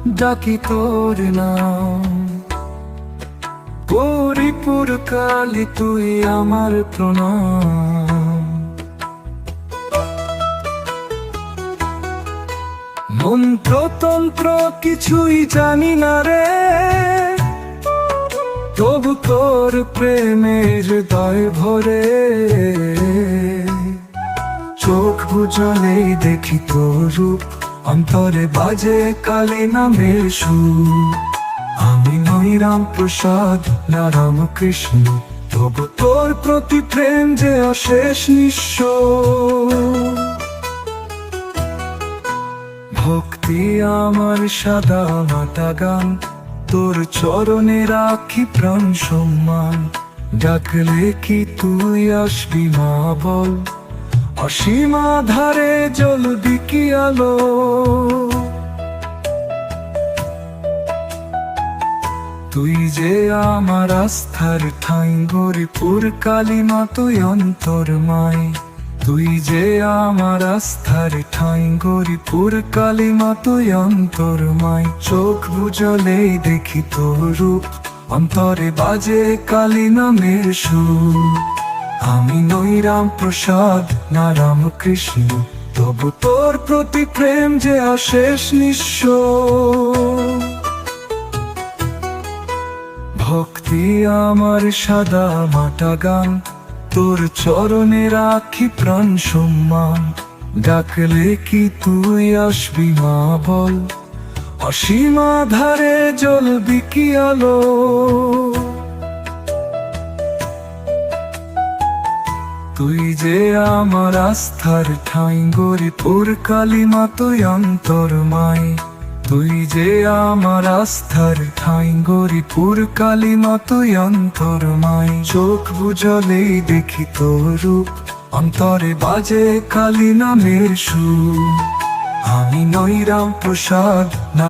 ডাকি তোর নাম। পরিপুর কালী তুই আমার প্রণাম। মন্ত্রতন্ত্র কিছুই জানি না রে, তবু তোর প্রেমের হৃদয় ভরে। চোখ বুঝলেই দেখি তোর রূপ, অন্তরে বাজে কালী নামের সুর। আমি নই রাম প্রসাদ না রামকৃষ্ণ, তবু তোর প্রতি প্রেম যে অশেষ নিঃস্ব। ভক্তি আমার সাদা মাটা গান, তোর চরণে রাখি প্রাণ সম্মান। ডাকলে কি তুই আসবি মা বল, অসীম ধারে জ্বলবি কি আলো। তুই যে আমার আস্থার ঠাঁই, গরিপুর কালী মা তুই অন্তর্মাই। তুই যে আমার আস্থার ঠাঁই, গরিপুর কালী মা তুই অন্তর্মাই। চোখ বুঝলেই দেখি তোর রূপ, অন্তরে বাজে কালী নামের সুর। আমি নই রাম প্রসাদ না রামকৃষ্ণ, তবু তোর প্রতি প্রেম যে অশেষ নিঃস্ব। ভক্তি আমার সাদা মাটা গান, তোর চরণে রাখি প্রাণ সম্মান। ডাকলে কি তুই আসবি মা বল, অসীম ধারে জ্বলবি কি আলো। তুই যে আমার আস্থার ঠাঁই, গরিপুর কালী মা তুই অন্তর্মাই। তুই যে আমার আস্থার ঠাঁই, গরিপুর কালী মা তুই অন্তর্মাই। চোখ বুঝলেই দেখি তোর রূপ, অন্তরে বাজে কালী নামের সুর। আমি নই রাম প্রসাদ না